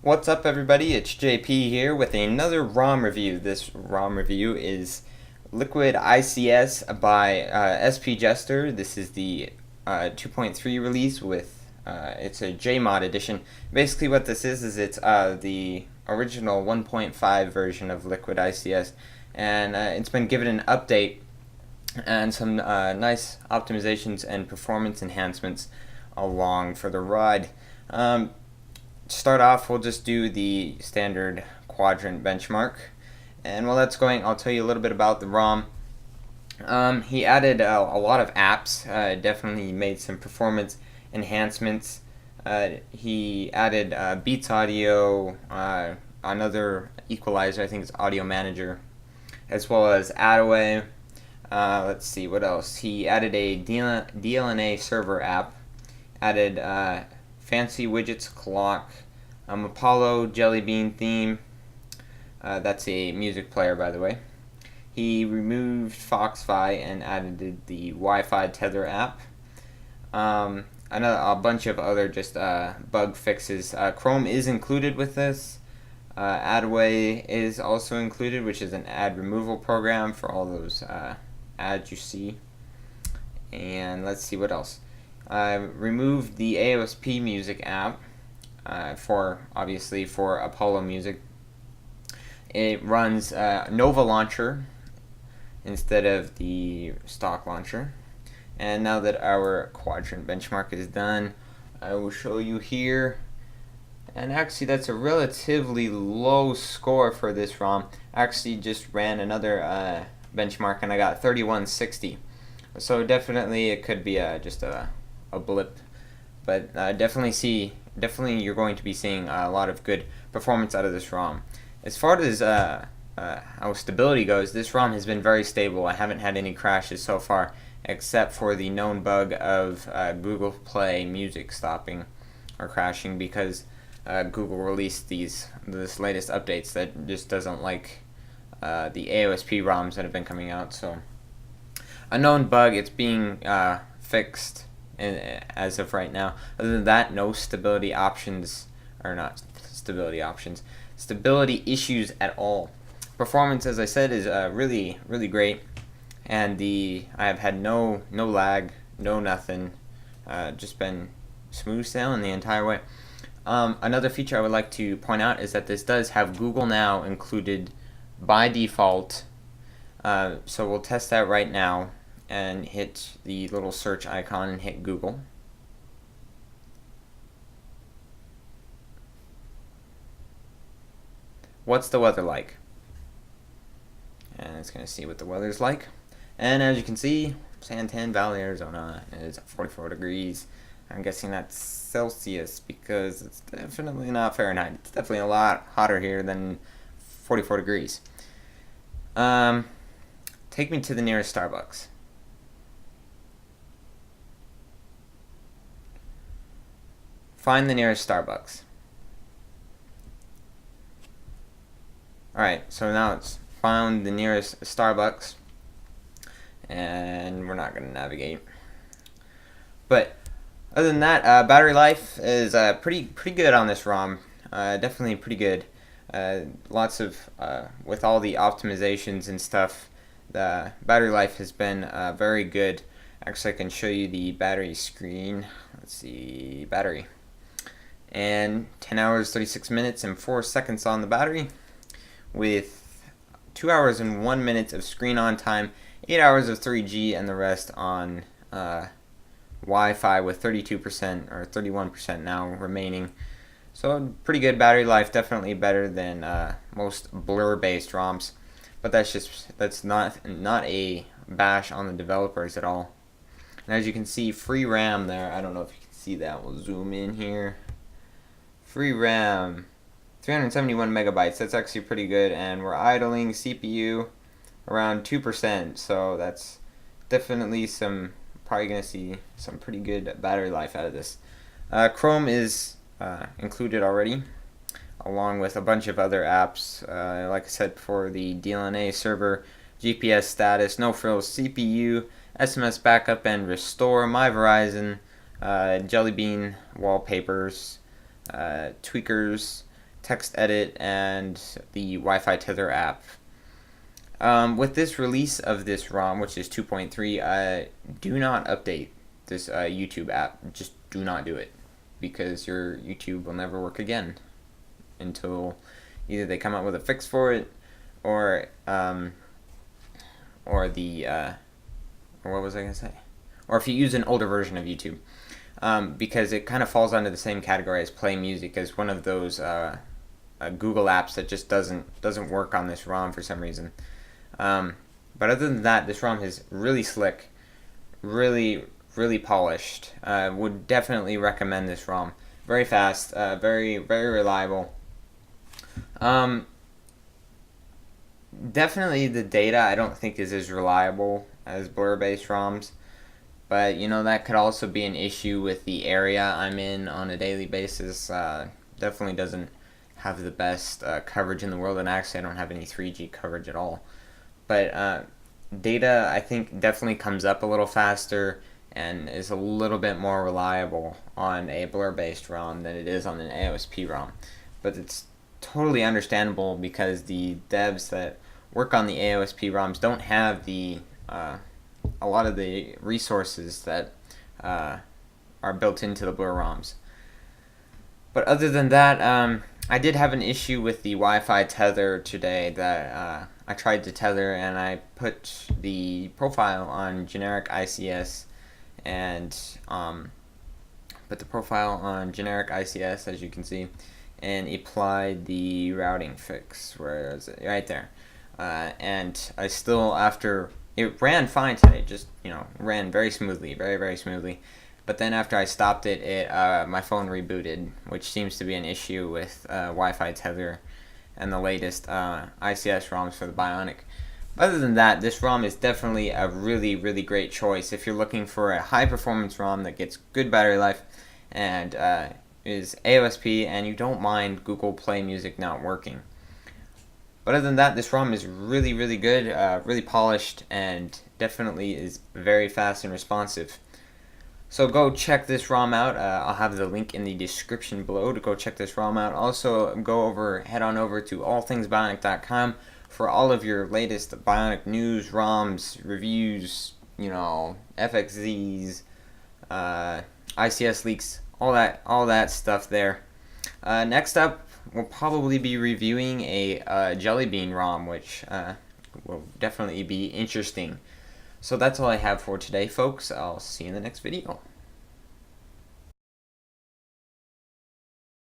What's up, everybody? It's JP here with another ROM review. This ROM review is LiquidICS by SP Jester. This is the 2.3 release with it's a JMOD edition. Basically, what this is it's the original 1.5 version of LiquidICS, and it's been given an update and some nice optimizations and performance enhancements along for the ride. Start off, we'll just do the standard quadrant benchmark, and while that's going, I'll tell you a little bit about the ROM. He added a lot of apps, definitely made some performance enhancements. He added Beats Audio, another equalizer, I think it's Audio Manager, as well as Adaway. Let's see, what else? He added a DLNA server app, added fancy widgets clock, Apollo Jelly Bean theme. That's a music player, by the way. He removed Foxfi and added the Wi-Fi tether app. A bunch of other just bug fixes. Chrome is included with this. Adaway is also included, which is an ad removal program for all those ads you see. And let's see what else. Removed the AOSP music app for Apollo Music. It runs Nova Launcher instead of the stock launcher. And now that our quadrant benchmark is done, I will show you here. And actually, that's a relatively low score for this ROM. I actually just ran another benchmark and I got 3160. So definitely it could be just a blip, but definitely you're going to be seeing a lot of good performance out of this ROM. As far as how stability goes, this ROM has been very stable. I haven't had any crashes so far, except for the known bug of Google Play Music stopping or crashing because Google released this latest updates that just doesn't like the AOSP ROMs that have been coming out. So a known bug, it's being fixed as of right now. Other than that, no stability issues at all. Performance, as I said, is really great, and I have had no lag, no nothing, just been smooth sailing the entire way. Another feature I would like to point out is that this does have Google Now included by default, so we'll test that right now and hit the little search icon and hit Google. What's the weather like? And it's going to see what the weather's like. And as you can see, Santan Valley, Arizona is 44 degrees. I'm guessing that's Celsius because it's definitely not Fahrenheit. It's definitely a lot hotter here than 44 degrees. Take me to the nearest Starbucks. Find the nearest Starbucks. Alright, so now it's found the nearest Starbucks, and we're not going to navigate. But other than that, battery life is pretty good on this ROM. Definitely pretty good. Lots of with all the optimizations and stuff, the battery life has been very good. Actually, I can show you the battery screen. Let's see, battery. And 10 hours, 36 minutes, and 4 seconds on the battery, with 2 hours and 1 minute of screen on time, 8 hours of 3G, and the rest on Wi-Fi with 32% or 31% now remaining. So pretty good battery life, definitely better than most blur-based ROMs. But that's not a bash on the developers at all. And as you can see, free RAM there. I don't know if you can see that. We'll zoom in here. Free RAM, 371 megabytes. That's actually pretty good, and we're idling CPU around 2%. So that's definitely probably gonna see some pretty good battery life out of this. Chrome is included already, along with a bunch of other apps. Like I said before, the DLNA server, GPS status, no frills CPU, SMS backup and restore, My Verizon, Jelly Bean wallpapers, tweakers, text edit, and the Wi-Fi tether app. With this release of this ROM, which is 2.3, do not update this YouTube app. Just do not do it, because your YouTube will never work again until either they come out with a fix for it, or or what was I gonna say? Or if you use an older version of YouTube, because it kind of falls under the same category as Play Music, as one of those Google apps that just doesn't work on this ROM for some reason. But other than that, this ROM is really slick, really polished. Would definitely recommend this ROM. Very fast, very reliable. Definitely the data I don't think is as reliable as blur-based ROMs, but you know, that could also be an issue with the area I'm in on a daily basis. Definitely doesn't have the best coverage in the world, and actually I don't have any 3G coverage at all. But data, I think, definitely comes up a little faster and is a little bit more reliable on a blur-based ROM than it is on an AOSP ROM. But it's totally understandable, because the devs that work on the AOSP ROMs don't have the a lot of the resources that are built into the blur ROMs. But other than that, I did have an issue with the Wi-Fi tether today. That I tried to tether, and I put the profile on generic ICS, and as you can see, and applied the routing fix. Where is it? Right there. And I still, after it ran fine today, just, you know, ran very smoothly, very smoothly. But then after I stopped it, my phone rebooted, which seems to be an issue with Wi-Fi tether and the latest ICS ROMs for the Bionic. Other than that, this ROM is definitely a really great choice if you're looking for a high performance ROM that gets good battery life and is AOSP, and you don't mind Google Play Music not working. But other than that, this ROM is really good, really polished, and definitely is very fast and responsive. So go check this ROM out. I'll have the link in the description below to go check this ROM out. Also, head on over to allthingsbionic.com for all of your latest Bionic news, ROMs, reviews, you know, FXZs, ICS leaks, all that stuff there. Next up, we'll probably be reviewing a Jelly Bean ROM, which will definitely be interesting. So that's all I have for today, folks. I'll see you in the next video.